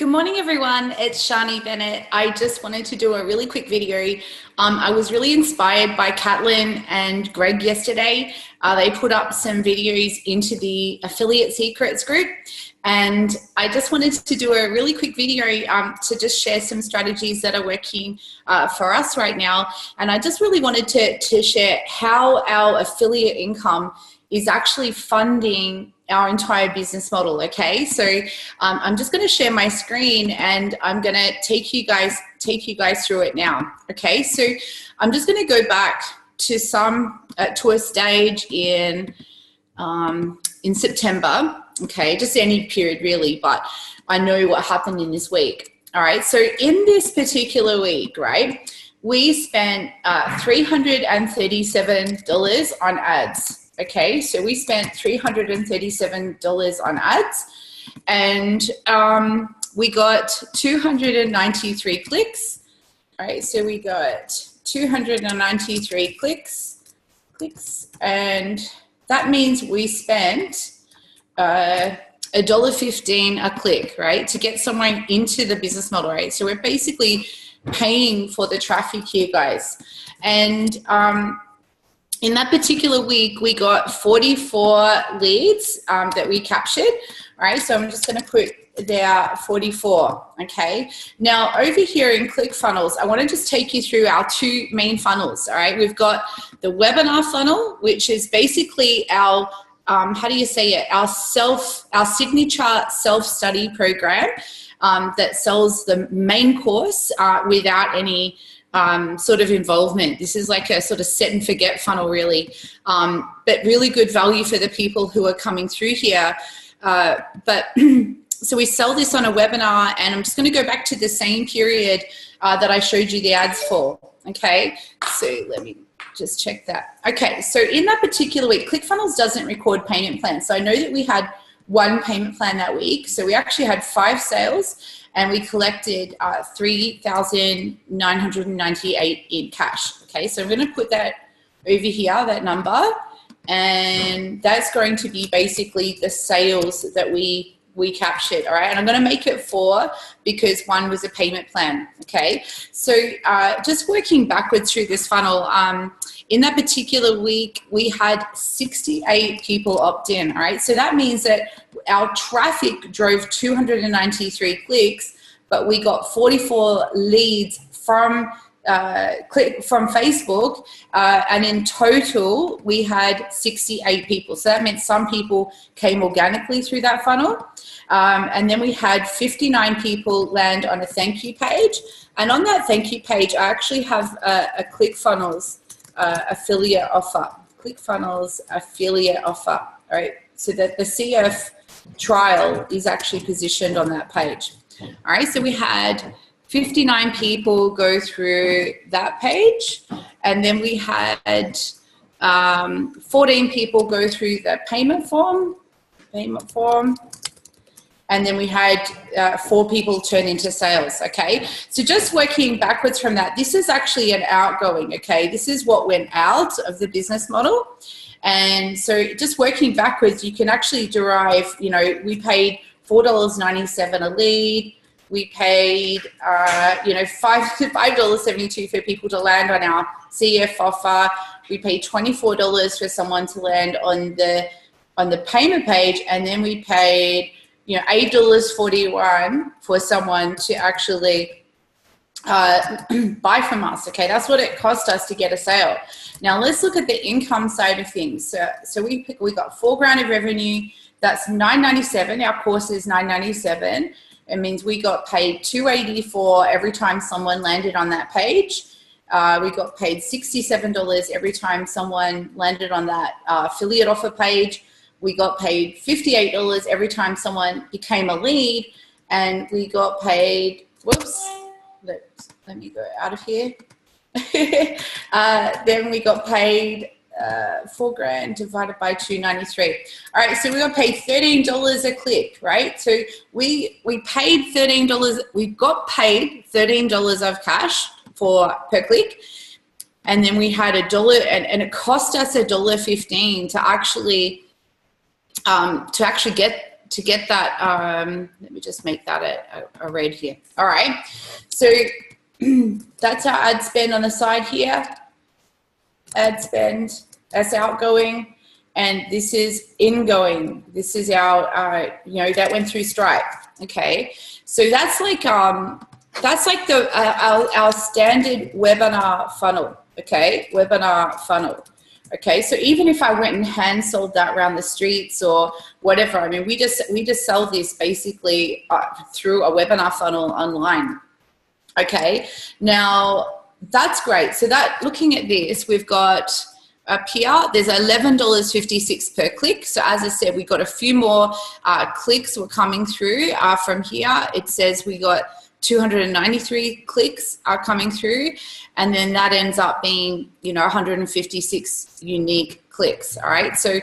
Good morning, everyone. It's Sharnee Bennett. I just wanted to do a really quick video. I was really inspired by Caitlin and Greg yesterday. They put up some videos into the Affiliate Secrets group, and I just wanted to do a really quick video to just share some strategies that are working for us right now. And I just really wanted to share how our affiliate income is actually funding our entire business model. Okay, so I'm just going to share my screen and I'm going to take you guys through it now. Okay, so I'm just going to go back to a stage in September. Okay, just any period really, but I know what happened in this week. All right, so in this particular week, right, we spent $337 on ads. Okay, so we spent $337 on ads, and we got 293 clicks. All right, so we got 293 clicks, and that means we spent $1.15 a click, right, to get someone into the business model, right? So we're basically paying for the traffic here, guys, and in that particular week, we got 44 leads that we captured, right? So I'm just gonna put there 44, okay? Now over here in ClickFunnels, I wanna just take you through our two main funnels, all right? We've got the webinar funnel, which is basically our, our signature self-study program that sells the main course without any sort of involvement. This is like a sort of set and forget funnel really, but really good value for the people who are coming through here. So we sell this on a webinar, and I'm just going to go back to the same period that I showed you the ads for. Okay, so let me just check that. Okay, so in that particular week, ClickFunnels doesn't record payment plans. So I know that we had one payment plan that week. So we actually had 5 sales, and we collected $3,998 in cash. Okay, so I'm going to put that over here, that number, and that's going to be basically the sales that we captured. All right, and I'm going to make it 4 because 1 was a payment plan. Okay, so just working backwards through this funnel, in that particular week, we had 68 people opt in. All right, so that means that our traffic drove 293 clicks, but we got 44 leads from Facebook, and in total we had 68 people. So that meant some people came organically through that funnel, and then we had 59 people land on a thank you page. And on that thank you page, I actually have a ClickFunnels affiliate offer. ClickFunnels affiliate offer. All right, so that the CF trial is actually positioned on that page. All right, so we had 59 people go through that page, and then we had 14 people go through the payment form, and then we had 4 people turn into sales. Okay, so just working backwards from that, this is actually an outgoing. Okay, this is what went out of the business model. And so just working backwards, you can actually derive, you know, we paid $4.97 a lead. We paid, $5.72 for people to land on our CF offer. We paid $24 for someone to land on the payment page, and then we paid, $8.41 for someone to actually buy from us. Okay, that's what it cost us to get a sale. Now let's look at the income side of things. So we got $4,000 of revenue. That's $997. Our course is $997. It means we got paid $284 every time someone landed on that page. We got paid $67 every time someone landed on that affiliate offer page. We got paid $58 every time someone became a lead, and we got paid, let me go out of here. Then we got paid $4,000 divided by 293. All right, so we got paid $13 a click, right? So we paid $13. We got paid $13 of cash per click, and then we had $1, and it cost us $1.15 to actually get to get that, let me just make that a red here. All right, so that's our ad spend on the side here. Ad spend, that's outgoing, and this is ingoing. This is our, you know, that went through Stripe. Okay, so that's like the our standard webinar funnel. Okay, webinar funnel. Okay, so even if I went and hand sold that around the streets or whatever, I mean, we just sell this basically through a webinar funnel online. Okay, now that's great. So that, looking at this, we've got up here, there's $11.56 per click. So as I said, we got a few more clicks were coming through from here. It says we got 293 clicks are coming through, and then that ends up being, you know, 156 unique clicks. All right, so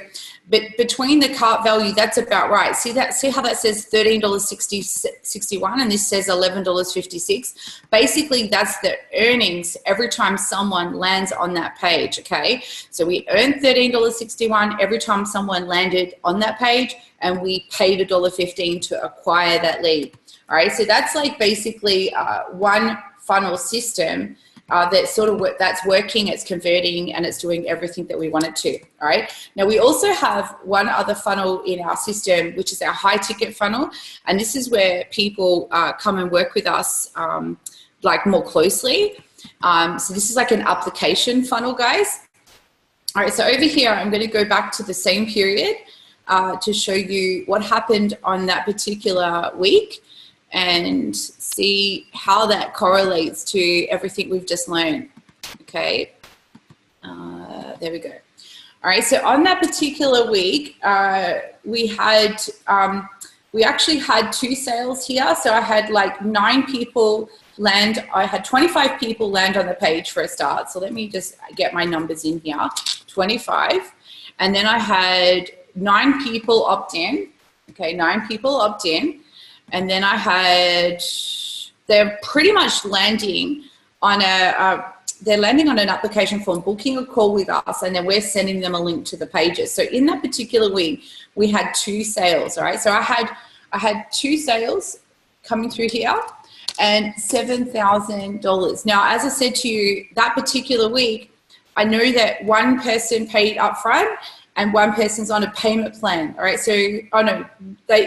but between the cart value, that's about right. See that? See how that says $13.61 and this says $11.56? Basically, that's the earnings every time someone lands on that page. Okay, so we earned $13.61 every time someone landed on that page, and we paid $1.15 to acquire that lead. All right, so that's like basically one funnel system that sort of that's working, it's converting, and it's doing everything that we want it to. All right, now we also have one other funnel in our system, which is our high ticket funnel, and this is where people come and work with us like more closely. So this is like an application funnel, guys. All right, so over here, I'm going to go back to the same period to show you what happened on that particular week, and see how that correlates to everything we've just learned. Okay, there we go. All right, so on that particular week, we actually had 2 sales here. So I had like 9 people land. I had 25 people land on the page for a start. So let me just get my numbers in here, 25. And then I had 9 people opt in. Okay, 9 people opt in. And then I had, they're pretty much landing on they're landing on an application form, booking a call with us, and then we're sending them a link to the pages. So in that particular week, we had 2 sales, all right? So I had 2 sales coming through here and $7,000. Now, as I said to you, that particular week, I know that one person paid upfront and one person's on a payment plan, all right? So, oh no,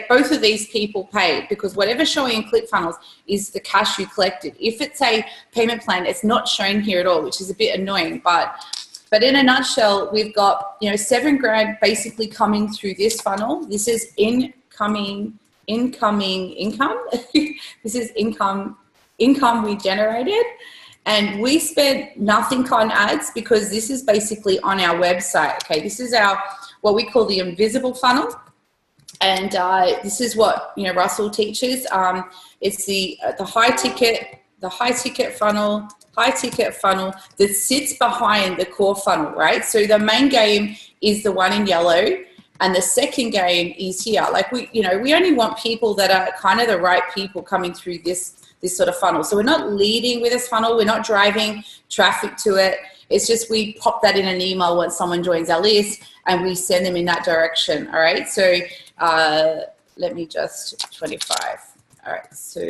both of these people paid, because whatever's showing in ClickFunnels is the cash you collected. If it's a payment plan, it's not shown here at all, which is a bit annoying, but in a nutshell, we've got, you know, $7,000 basically coming through this funnel. This is income. This is income we generated. And we spent nothing on ads, because this is basically on our website. Okay, this is our, what we call the invisible funnel. And this is what, you know, Russell teaches. It's the high ticket funnel that sits behind the core funnel, right? So the main game is the one in yellow, and the second game is here. Like we only want people that are kind of the right people coming through this sort of funnel. So we're not leading with this funnel. We're not driving traffic to it. It's just we pop that in an email when someone joins our list, and we send them in that direction. All right. So let me just 25. All right. So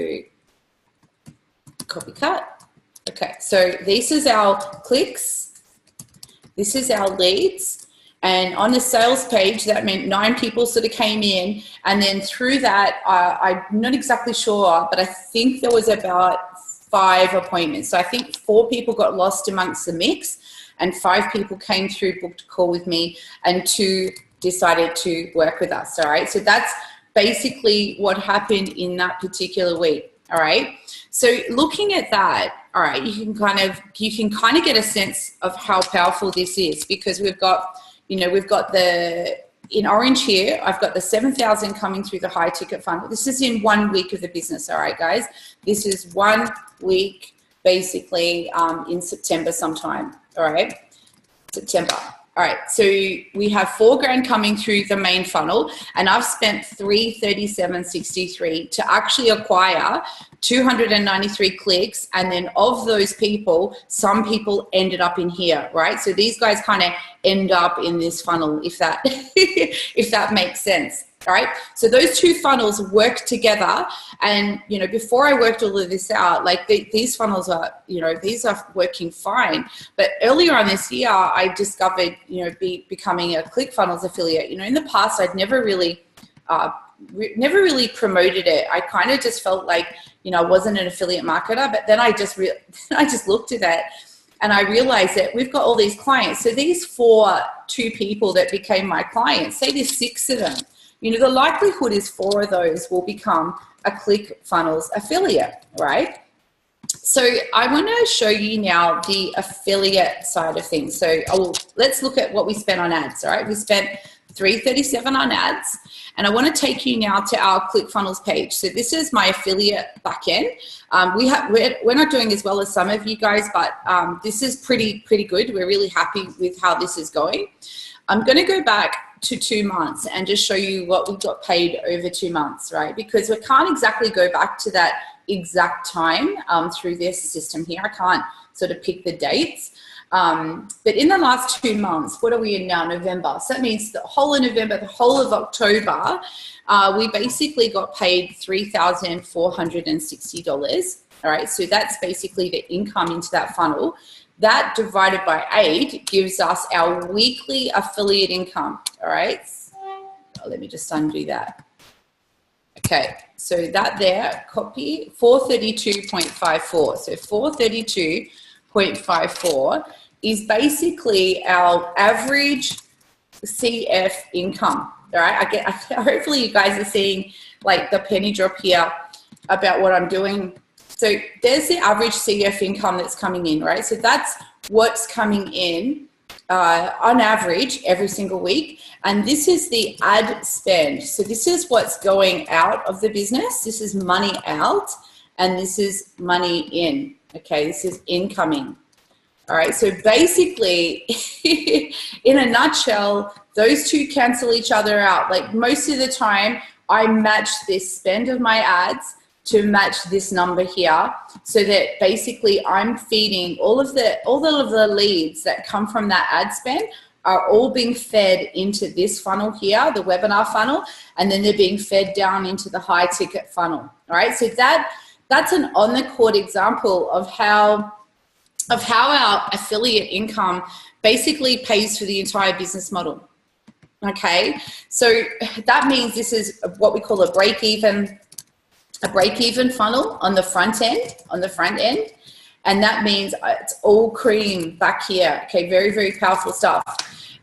copy cut. Okay. So this is our clicks. This is our leads. And on the sales page, that meant 9 people sort of came in. And then through that, I'm not exactly sure, but I think there was about 5 appointments. So I think 4 people got lost amongst the mix, and 5 people came through, booked a call with me, and 2 decided to work with us. All right. So that's basically what happened in that particular week. All right. So looking at that, all right, you can kind of get a sense of how powerful this is, because we've got in orange here, I've got the 7,000 coming through the high ticket funnel. This is in 1 week of the business. All right, guys, this is 1 week, basically in September sometime. All right, September. All right, so we have $4,000 coming through the main funnel, and I've spent $337.63 to actually acquire 293 clicks, and then of those people, some people ended up in here, right? So these guys kind of end up in this funnel, if that if that makes sense. All right, so those two funnels work together. And, you know, before I worked all of this out, like these funnels are, you know, these are working fine. But earlier on this year, I discovered, you know, becoming a ClickFunnels affiliate. You know, in the past, I'd never really promoted it. I kind of just felt like, you know, I wasn't an affiliate marketer. But then I just looked at it and I realized that we've got all these clients. So these two people that became my clients, say there's 6 of them. You know, the likelihood is 4 of those will become a ClickFunnels affiliate, right? So I want to show you now the affiliate side of things. So let's look at what we spent on ads, all right? We spent $337 on ads, and I want to take you now to our ClickFunnels page. So this is my affiliate backend. We're not doing as well as some of you guys, but this is pretty good. We're really happy with how this is going. I'm going to go back to 2 months and just show you what we got paid over 2 months, right? Because we can't exactly go back to that exact time through this system here. I can't sort of pick the dates. But in the last 2 months, what are we in now? November. So that means the whole of November, the whole of October, we basically got paid $3,460. All right, so that's basically the income into that funnel. That divided by 8 gives us our weekly affiliate income, all right? Let me just undo that. Okay, so that there, copy, 432.54. So 432.54 is basically our average CF income, all right? Hopefully you guys are seeing like the penny drop here about what I'm doing. So there's the average CF income that's coming in, right? So that's what's coming in on average every single week. And this is the ad spend. So this is what's going out of the business. This is money out, and this is money in. Okay, this is incoming. All right, so basically, in a nutshell, those two cancel each other out. Like most of the time, I match this spend of my ads to match this number here, so that basically I'm feeding all of the leads that come from that ad spend are all being fed into this funnel here, the webinar funnel, and then they're being fed down into the high ticket funnel. All right, so that's an on the court example of how our affiliate income basically pays for the entire business model. Okay, so that means this is what we call a break-even funnel on the front end, and that means it's all cream back here. Okay, very, very powerful stuff.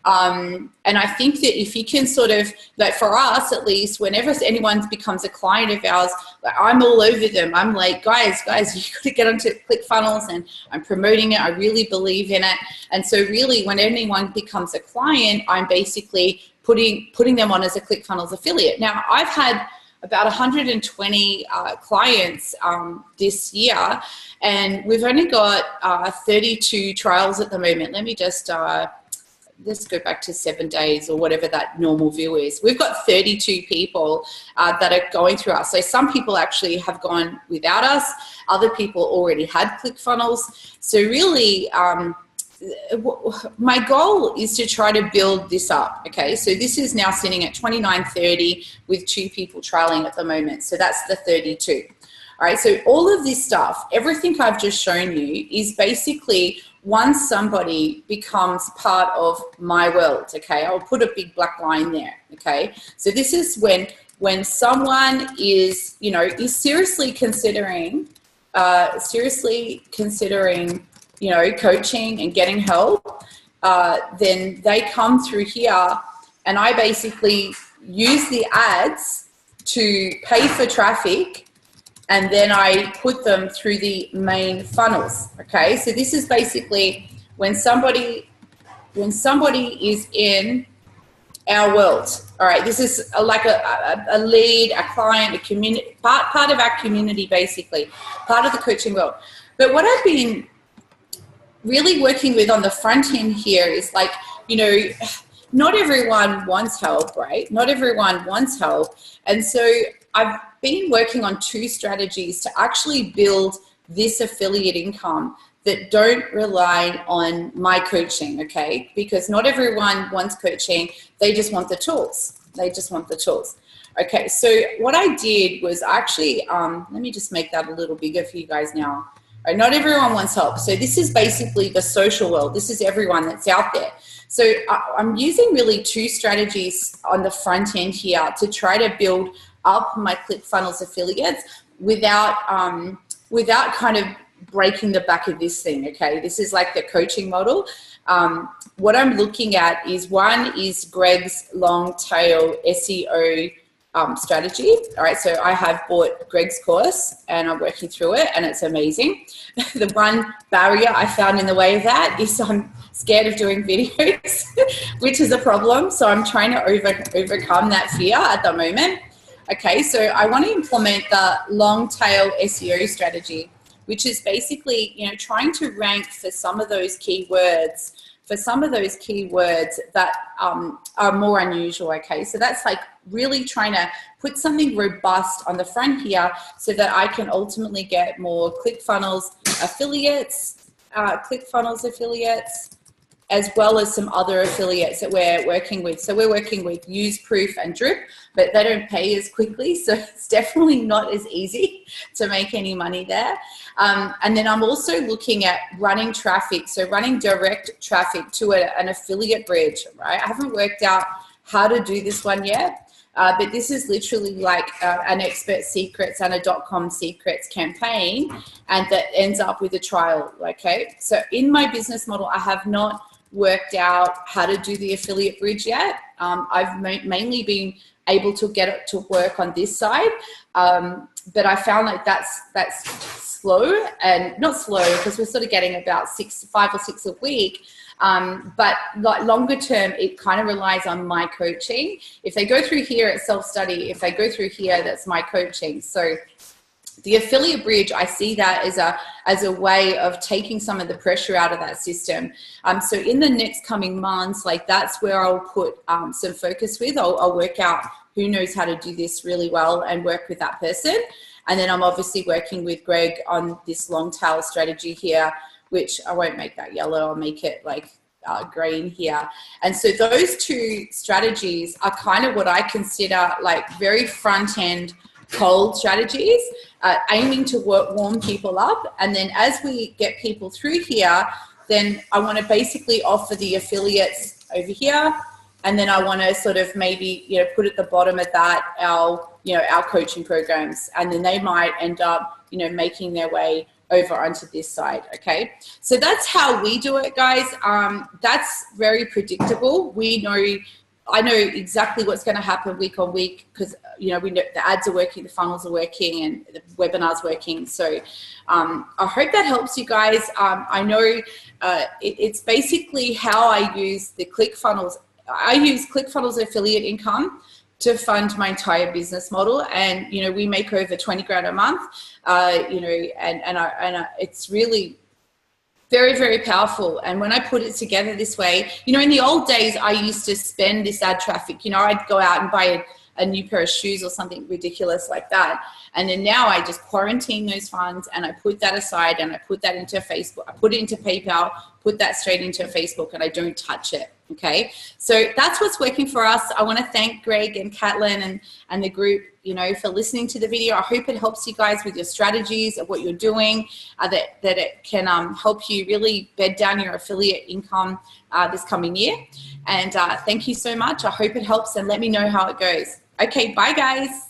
And I think that if you can sort of, like for us at least, whenever anyone becomes a client of ours, like I'm all over them. I'm like, guys, you got to get onto ClickFunnels, and I'm promoting it. I really believe in it. And so really when anyone becomes a client, I'm basically putting them on as a ClickFunnels affiliate. Now I've had about 120 clients this year, and we've only got 32 trials at the moment. Let me just let's go back to 7 days or whatever that normal view is. We've got 32 people that are going through us. So some people actually have gone without us. Other people already had ClickFunnels. So really, my goal is to try to build this up. Okay, so this is now sitting at 29.30 with 2 people trialing at the moment. So that's the 32. All right, so all of this stuff, everything I've just shown you is basically once somebody becomes part of my world. Okay, I'll put a big black line there. Okay, so this is when someone is, you know, is seriously considering you know, coaching and getting help, then they come through here, and I basically use the ads to pay for traffic, and then I put them through the main funnels. Okay, so this is basically when somebody is in our world. All right, this is like a lead, a client, a community, part of our community, basically, part of the coaching world. But what I've been really working with on the front end here is, like, you know, not everyone wants help, right? Not everyone wants help. And so I've been working on 2 strategies to actually build this affiliate income that don't rely on my coaching, okay? Because not everyone wants coaching. They just want the tools. They just want the tools. Okay, so what I did was actually, let me just make that a little bigger for you guys now. All right, not everyone wants help. So this is basically the social world. This is everyone that's out there. So I'm using really two strategies on the front end here to try to build up my ClickFunnels affiliates without, without kind of breaking the back of this thing, okay? This is like the coaching model. What I'm looking at is, one is Greg's long tail SEO strategy. All right, so I have bought Greg's course and I'm working through it and it's amazing. The one barrier I found in the way of that is I'm scared of doing videos, which is a problem. So I'm trying to overcome that fear at the moment. Okay, so I want to implement the long tail SEO strategy, which is basically, you know, trying to rank for some of those keywords, that are more unusual, okay? So that's like really trying to put something robust on the front here so that I can ultimately get more ClickFunnels affiliates, as well as some other affiliates that we're working with. So we're working with UseProof and Drip, but they don't pay as quickly. So it's definitely not as easy to make any money there. And then I'm also looking at running traffic. So running direct traffic to an affiliate bridge, right? I haven't worked out how to do this one yet. But this is literally like an expert secrets and a .com secrets campaign, and that ends up with a trial, okay? So in my business model, I have not worked out how to do the affiliate bridge yet. I've mainly been able to get it to work on this side, but I found like that's slow, and not slow because we're sort of getting about 5 or 6 a week. But like longer term, it kind of relies on my coaching. If they go through here, it's self-study. If they go through here, that's my coaching. So the affiliate bridge, I see that as a way of taking some of the pressure out of that system. So in the next coming months, like that's where I'll put some focus with. I'll work out who knows how to do this really well and work with that person. And then I'm obviously working with Greg on this long tail strategy here, which I won't make that yellow, I'll make it like green here. And so those two strategies are kind of what I consider like very front end cold strategies, aiming to warm people up. And then as we get people through here, then I want to basically offer the affiliates over here. And then I want to sort of maybe, you know, put at the bottom of that our coaching programs. And then they might end up, you know, making their way over onto this side, okay? So that's how we do it, guys. That's very predictable. I know exactly what's going to happen week on week because, you know, we know the ads are working, the funnels are working, and the webinar's working. So I hope that helps you guys. I know it's basically how I use the ClickFunnels. I use ClickFunnels affiliate income to fund my entire business model, and you know, we make over 20 grand a month. You know, and it's really very, very powerful. And when I put it together this way, you know, in the old days, I used to spend this ad traffic. You know, I'd go out and buy a new pair of shoes or something ridiculous like that. And then now I just quarantine those funds and I put that aside and I put that into Facebook. I put it into PayPal, put that straight into Facebook, and I don't touch it. Okay, so that's what's working for us. I want to thank Greg and Caitlin and the group, you know, for listening to the video. I hope it helps you guys with your strategies of what you're doing, that it can help you really bed down your affiliate income this coming year. And thank you so much. I hope it helps, and let me know how it goes. Okay, bye guys.